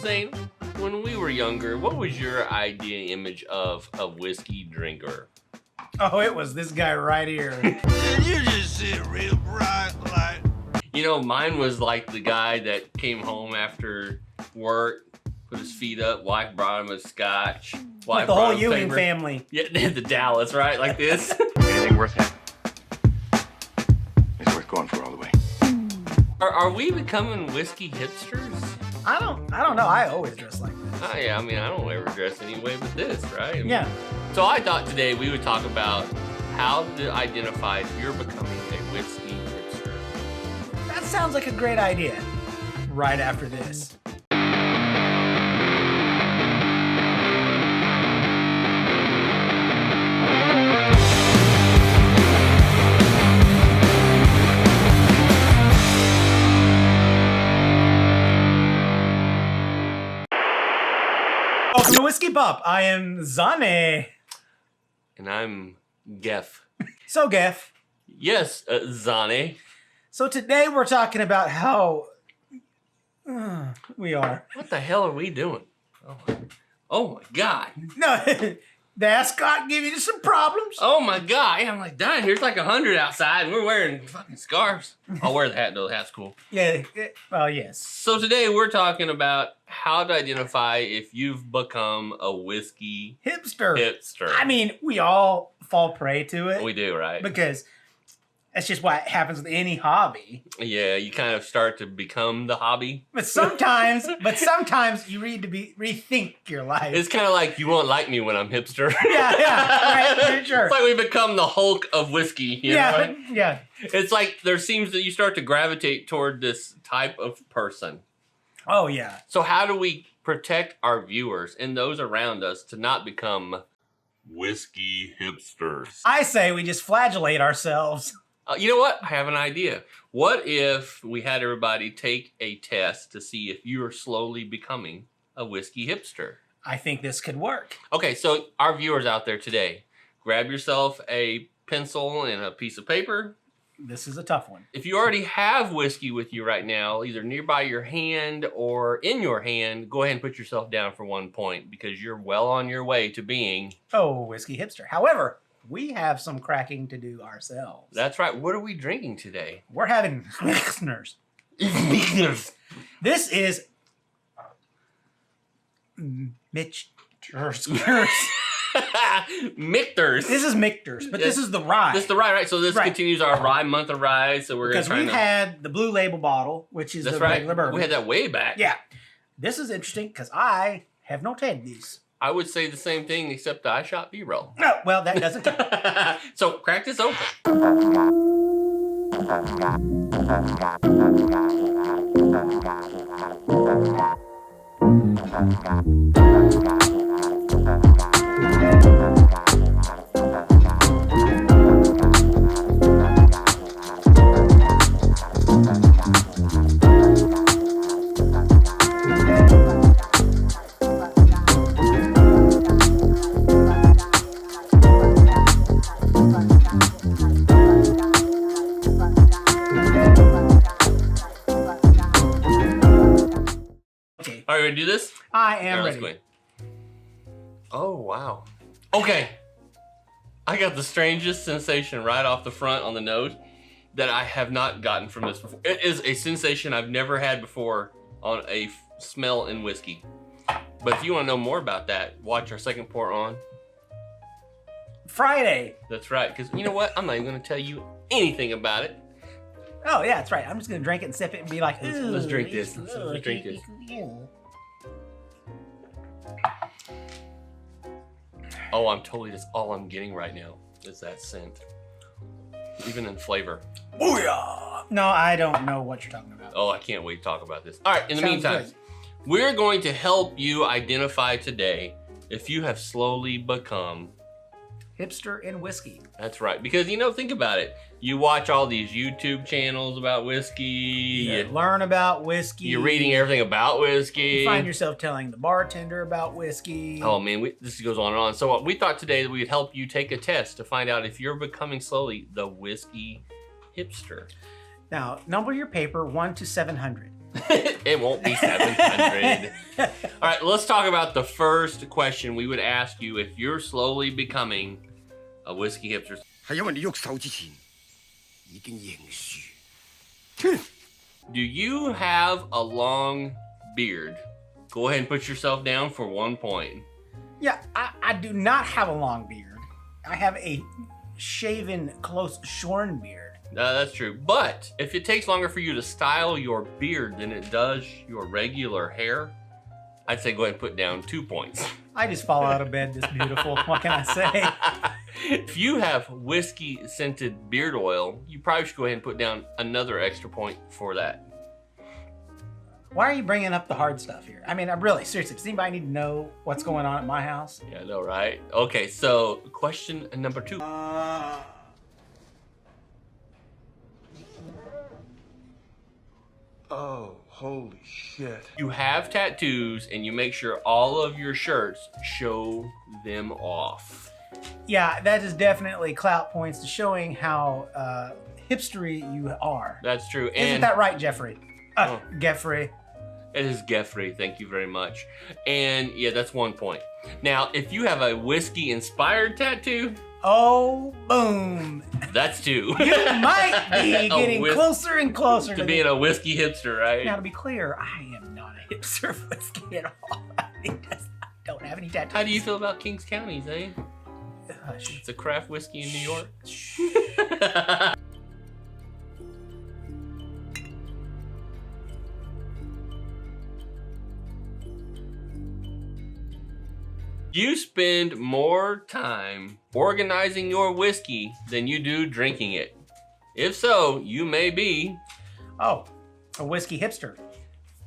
Zane, when we were younger, what was your idea image of a whiskey drinker? Oh, it was this guy right here. And you just sit real bright like. You know, mine was like the guy that came home after work, put his feet up, wife brought him a scotch. Like the whole Ewing family. Yeah, the Dallas, right? Like this. Anything worth having is worth going for all the way. Are we becoming whiskey hipsters? I don't know. I always dress like this. Oh, yeah, I mean, I don't ever dress any way but this, right? I mean, Yeah. So I thought today we would talk about how to identify if you're becoming a whiskey hipster. That sounds like a great idea. Right after this. Welcome to Whiskey Pop. I am Zane. And I'm Geff. So, Geff. Yes, Zane. So today we're talking about how we are. What the hell are we doing? Oh my God. No, the ascot giving you some problems. Oh my God. Yeah, I'm like, dying. Here's like 100 outside and we're wearing fucking scarves. I'll wear the hat though. The hat's cool. Yeah, well, yes. So today we're talking about how to identify if you've become a whiskey Hipster. hipster. I mean, we all fall prey to it. We do, right? Because that's just what happens with any hobby. Yeah, you kind of start to become the hobby. But sometimes you need to rethink your life. It's kind of like you won't like me when I'm hipster. Yeah, right, sure. It's like we become the Hulk of whiskey. You know, right? Yeah. It's like there seems that you start to gravitate toward this type of person. Oh, yeah. So how do we protect our viewers and those around us to not become whiskey hipsters? I say we just flagellate ourselves. You know what? I have an idea. What if we had everybody take a test to see if you are slowly becoming a whiskey hipster? I think this could work. Okay, so our viewers out there today, grab yourself a pencil and a piece of paper. This is a tough one. If you already have whiskey with you right now, either nearby your hand or in your hand, go ahead and put yourself down for 1 point because you're well on your way to being... Oh, whiskey hipster. However, we have some cracking to do ourselves. That's right. What are we drinking today? We're having listeners. This is Michter's. Michters. This is Michter's, but this is the rye. This is the rye, right? So this Right. continues our rye month of rye. So we're going to Because we've had the blue label bottle, which is That's the right. regular bourbon. We had that way back. Yeah. This is interesting because I have not had these. I would say the same thing except I shot B-roll. No, well, that doesn't count. So crack this open. Okay, All right, ready to do this? I am All right, let's ready. go in. Oh, wow. Okay. I got the strangest sensation right off the front on the nose that I have not gotten from this before. It is a sensation I've never had before on a smell in whiskey. But if you want to know more about that, watch our second pour on. Friday. That's right, because you know what? I'm not even going to tell you anything about it. Oh, yeah, that's right. I'm just going to drink it and sip it and be like, Let's drink "Ooh, this. it's- Let's drink this. Oh, I'm totally just all I'm getting right now is that scent. Even in flavor. Booyah! No, I don't know what you're talking about. Oh, I can't wait to talk about this. All right, in the Sounds meantime, good. we're going to help you identify today if you have slowly become... Hipster and whiskey. That's right. Because, you know, think about it. You watch all these YouTube channels about whiskey. You learn about whiskey. You're reading everything about whiskey. You find yourself telling the bartender about whiskey. Oh, man, this goes on and on. So we thought today that we would help you take a test to find out if you're becoming slowly the whiskey hipster. Now, number your paper 1 to 700. It won't be 700. All right, let's talk about the first question we would ask you if you're slowly becoming a whiskey hipster. 係因為你喐手之前已經認輸。 Do you have a long beard? Go ahead and put yourself down for 1 point. Yeah, I do not have a long beard. I have a shaven, close shorn beard. That's true. But if it takes longer for you to style your beard than it does your regular hair, I'd say go ahead and put down 2 points. I just fall out of bed this beautiful. What can I say? If you have whiskey scented beard oil, you probably should go ahead and put down another extra point for that. Why are you bringing up the hard stuff here? I mean, I'm really, seriously, does anybody need to know what's going on at my house? Yeah, I know, right? Okay, so question number 2. Oh, holy shit. You have tattoos and you make sure all of your shirts show them off. Yeah, that is definitely clout points to showing how hipstery you are. That's true. Isn't that right, Jeffrey? Jeffrey. It is Geoffrey, thank you very much. And yeah, that's 1 point. Now, if you have a whiskey inspired tattoo, oh, boom. that's 2. You might be getting closer and closer to being a whiskey hipster, right? Now, to be clear, I am not a hipster of whiskey at all. I don't have any tattoos. How do you feel about Kings County, Zane? Hush. It's a craft whiskey in New York. You spend more time organizing your whiskey than you do drinking it. If so, you may be... Oh, a whiskey hipster.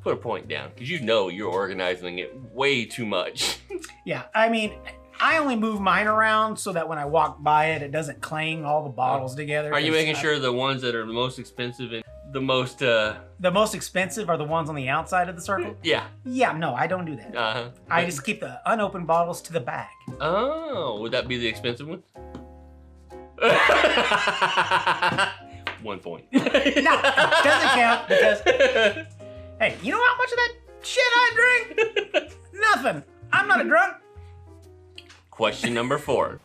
Put a point down, because you know you're organizing it way too much. Yeah, I mean, I only move mine around so that when I walk by it, it doesn't clang all the bottles together. Are you making sure the ones that are the most expensive and the most... The most expensive are the ones on the outside of the circle? Yeah. Yeah, no, I don't do that. Uh-huh. I just keep the unopened bottles to the back. Oh, would that be the expensive one? 1 point. No, it doesn't count because, hey, you know how much of that shit I drink? Nothing. I'm not a drunk. Question number 4.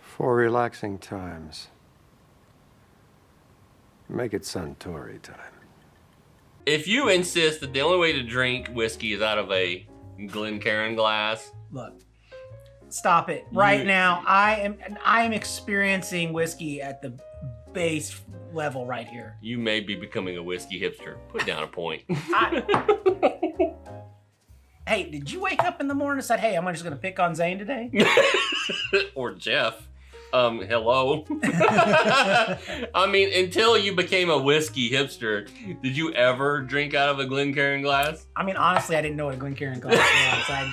For relaxing times, make it Suntory time. If you insist that the only way to drink whiskey is out of a Glencairn glass, Look, stop it right now. I am experiencing whiskey at the base level right here. you may be becoming a whiskey hipster. Put down a point. Hey, did you wake up in the morning and said, hey, I'm just going to pick on Zane today? Or Jeff. Hello. I mean, until you became a whiskey hipster, did you ever drink out of a Glencairn glass? I mean, honestly, I didn't know what a Glencairn glass was. I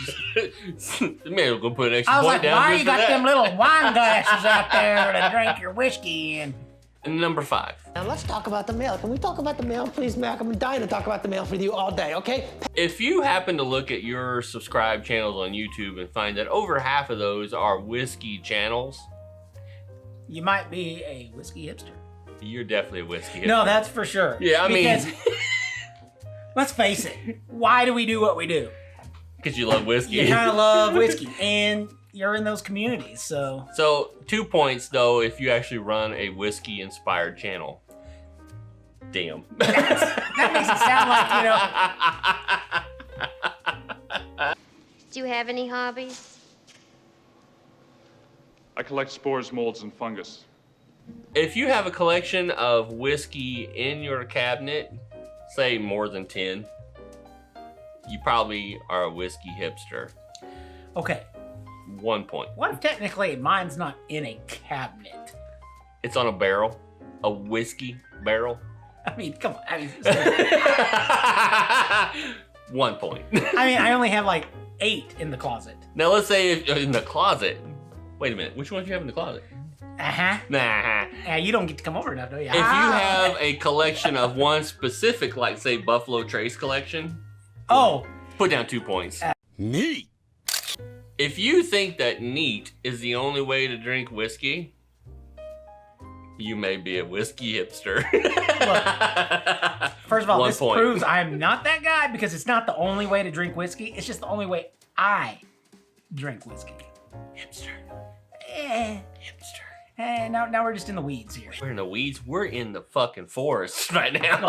just... Maybe we'll go put an extra I was point like, down. why just you for got that? them little wine glasses out there to drink your whiskey in? And number 5. Now let's talk about the mail. Can we talk about the mail, please, Mac? I'm dying to talk about the mail with you all day, okay? If you happen to look at your subscribed channels on YouTube and find that over half of those are whiskey channels, You might be a whiskey hipster. you're definitely a whiskey hipster. No, that's for sure. Yeah, I mean... Because, let's face it, why do we do what we do? Because you love whiskey. You kind of love whiskey, and you're in those communities, so... So 2 points, though, if you actually run a whiskey-inspired channel. Damn. That makes it sound like, Do you have any hobbies? I collect spores, molds, and fungus. If you have a collection of whiskey in your cabinet, say more than 10, you probably are a whiskey hipster. Okay, 1 point. what if technically mine's not in a cabinet? It's on a barrel, a whiskey barrel. I mean, come on. I mean, 1 point. I only have like 8 in the closet. Now let's say if, in the closet. Wait a minute, which ones do you have in the closet? Uh-huh. Nah. Yeah, you don't get to come over enough, do you? If you have a collection of one specific, like say Buffalo Trace collection, Oh, put down 2 points. Neat. If you think that neat is the only way to drink whiskey, You may be a whiskey hipster. Look, first of all, 1 this point. proves I am not that guy because it's not the only way to drink whiskey. It's just the only way I drink whiskey. Hipster. Hipster. Now we're just in the weeds here. We're in the weeds. We're in the fucking forest right now.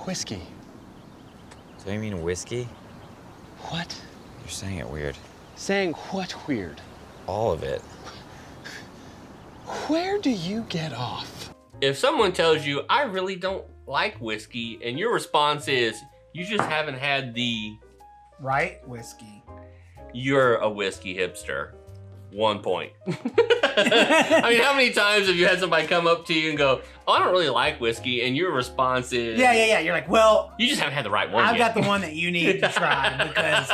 Whiskey. So you mean whiskey? What? You're saying it weird. Saying what weird? All of it. Where do you get off? If someone tells you, I really don't like whiskey, and your response is, you just haven't had the... Right whiskey. You're a whiskey hipster. 1 point. I mean, how many times have you had somebody come up to you and go, oh, I don't really like whiskey, and your response is... Yeah. You're like, well... You just haven't had the right one I've yet. got the one that you need to try because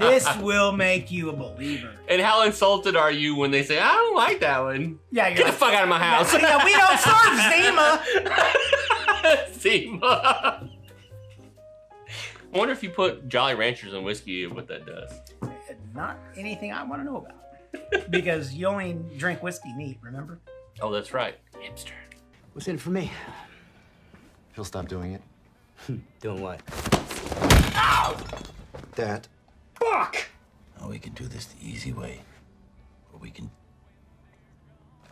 this will make you a believer. And how insulted are you when they say, I don't like that one? Yeah, you're Get like, the fuck out of my house. Yeah, we don't serve Zima. Zima. I wonder if you put Jolly Ranchers in whiskey, what that does. Not anything I want to know about. Because you only drink whiskey neat, remember? Oh, that's right. Hipster. What's in it for me? He'll stop doing it. Doing what? That. Fuck! Oh, we can do this the easy way. Or we can...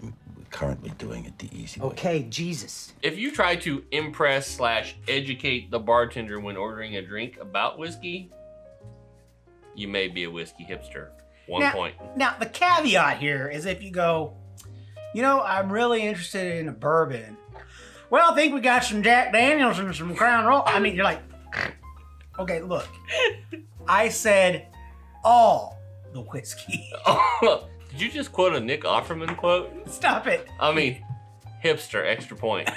we're currently doing it the easy way. Okay, Jesus. If you try to impress/educate the bartender when ordering a drink about whiskey, you may be a whiskey hipster. 1 point. Now, the caveat here is if you go, I'm really interested in a bourbon. Well, I think we got some Jack Daniels and some Crown Royal. I mean, you're like, okay, look. I said all the whiskey. Oh, did you just quote a Nick Offerman quote? Stop it. I mean, hipster, extra point.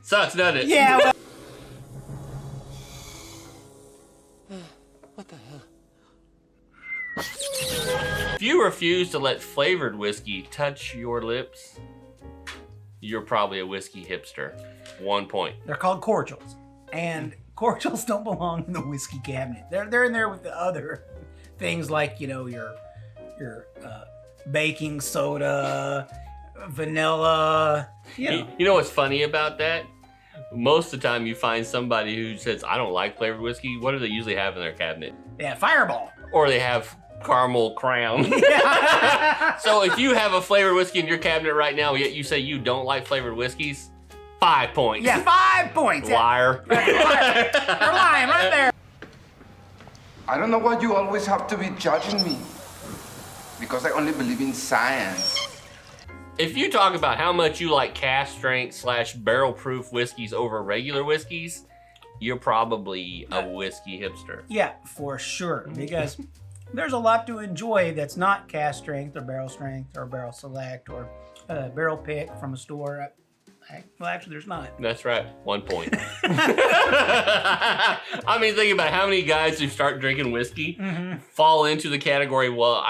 Sucks, doesn't it? Yeah, well. What the hell? If you refuse to let flavored whiskey touch your lips, you're probably a whiskey hipster. 1 point. They're called cordials. And cordials don't belong in the whiskey cabinet. They're in there with the other things like, your baking soda, vanilla. You know what's funny about that? Most of the time you find somebody who says, I don't like flavored whiskey. What do they usually have in their cabinet? Yeah, Fireball. Or they have caramel crown. So if you have a flavored whiskey in your cabinet right now, yet you say you don't like flavored whiskeys, 5 points. Yeah, 5 points. Liar. You're lying right there. I don't know why you always have to be judging me. Because I only believe in science. If you talk about how much you like cask strength / barrel proof whiskeys over regular whiskeys, you're probably a whiskey hipster. Yeah, for sure. Because there's a lot to enjoy that's not cask strength or barrel select or barrel pick from a store. Well, actually, there's not. That's right. 1 point. I mean, think about how many guys who start drinking whiskey fall into the category, well,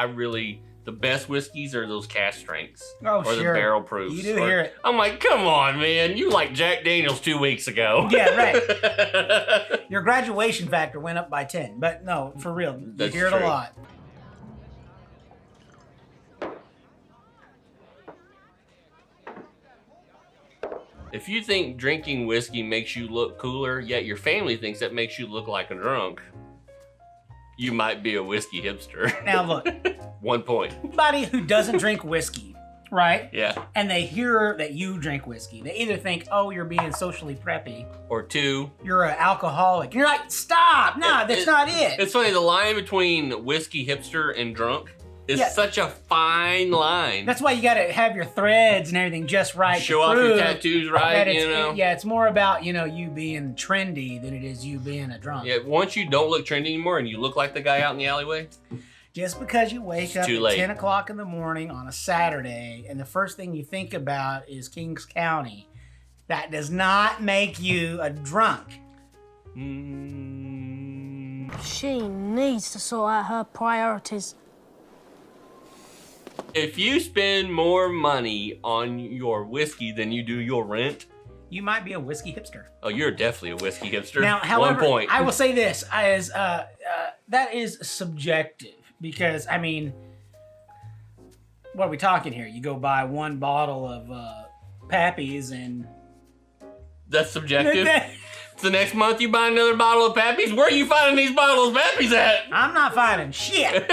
the best whiskeys are those cask strengths. Oh, or the sure. barrel proofs. You do hear it. I'm like, come on, man. You like Jack Daniels 2 weeks ago. Yeah, right. Your graduation factor went up by 10. But no, for real. That's you hear it true. a lot. If you think drinking whiskey makes you look cooler, yet your family thinks that makes you look like a drunk, you might be a whiskey hipster. Now look. 1 point. Anybody who doesn't drink whiskey, right? Yeah. And they hear that you drink whiskey, they either think, oh, you're being socially preppy. Or 2. You're an alcoholic. And you're like, stop. No, that's not it. It's funny, the line between whiskey hipster and drunk is such a fine line. That's why you got to have your threads and everything just right. Show off your tattoos right, Yeah, it's more about, you being trendy than it is you being a drunk. Yeah, once you don't look trendy anymore and you look like the guy out in the alleyway. Just because you wake up too at late. 10 o'clock in the morning on a Saturday and the first thing you think about is Kings County, that does not make you a drunk. She needs to sort out her priorities. If you spend more money on your whiskey than you do your rent, you might be a whiskey hipster. Oh, you're definitely a whiskey hipster. Now, however, 1 point. I will say this, that is subjective. Because, I mean, what are we talking here? You go buy one bottle of Pappy's and... That's subjective. The next month you buy another bottle of Pappy's? Where are you finding these bottles of Pappy's at? I'm not finding shit.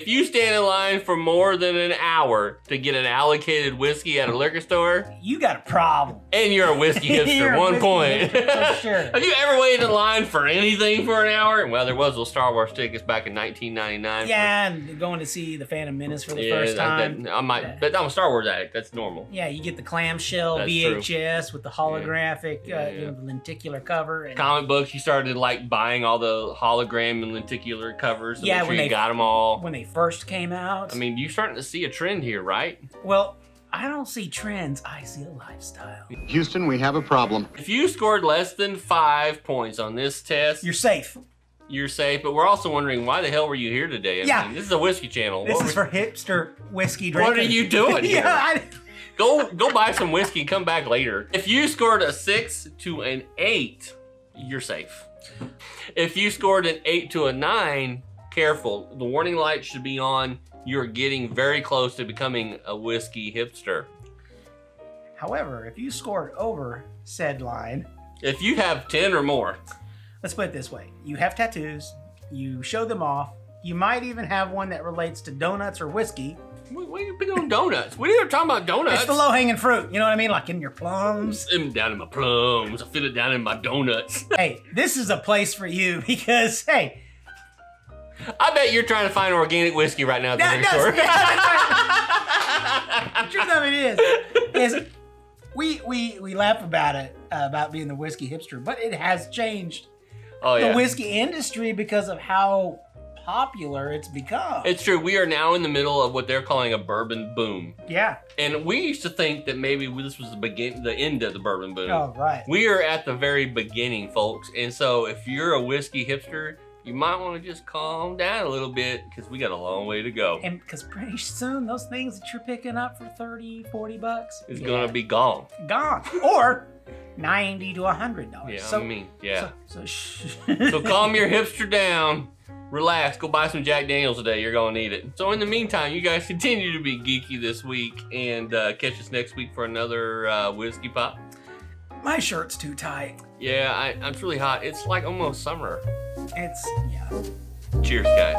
If you stand in line for more than an hour to get an allocated whiskey at a liquor store, you got a problem. And you're a whiskey hipster, You're a 1 whiskey point. hipster, for sure. Have you ever waited in line for anything for an hour? Well, there was those Star Wars tickets back in 1999. Yeah, and going to see the Phantom Menace for the first time. But I'm a Star Wars addict. That's normal. Yeah, you get the clamshell That's VHS with the holographic, you know, the lenticular cover. And comic books, you started like buying all the hologram and lenticular covers. So yeah, when they got them all. When they first came out. I mean, you're starting to see a trend here, right? Well, I don't see trends. I see a lifestyle. Houston, we have a problem. If you scored less than 5 points on this test, you're safe. You're safe, but we're also wondering why the hell were you here today? I mean, this is a whiskey channel. This is for hipster whiskey drinkers. What are you doing here? Yeah, Go buy some whiskey, come back later. If you scored a 6 to an 8, you're safe. If you scored an 8 to a 9, careful. The warning light should be on. You're getting very close to becoming a whiskey hipster. However, if you scored over said line... If you have 10 or more. Let's put it this way. You have tattoos. You show them off. You might even have one that relates to donuts or whiskey. Why are you picking on donuts? We are talking about donuts. It's the low-hanging fruit. You know what I mean? Like in your plums. Down in my plums. I feel it down in my donuts. Hey, this is a place for you because, hey... I bet you're trying to find organic whiskey right now at the liquor store. The truth of it is we laugh about it, about being the whiskey hipster, but it has changed the whiskey industry because of how popular it's become. It's true. We are now in the middle of what they're calling a bourbon boom. Yeah. And we used to think that maybe this was the end of the bourbon boom. Oh, right. We are at the very beginning, folks. And so if you're a whiskey hipster, you might want to just calm down a little bit because we got a long way to go. And because pretty soon those things that you're picking up for $30, $40 is going to be gone. Gone. Or $90 to $100. Yeah, so, I mean, yeah. So calm your hipster down. Relax. Go buy some Jack Daniels today. You're going to need it. So in the meantime, you guys continue to be geeky this week and catch us next week for another Whiskey Pop. My shirt's too tight. Yeah, it's really hot. It's like almost summer. Yeah. Cheers, guys.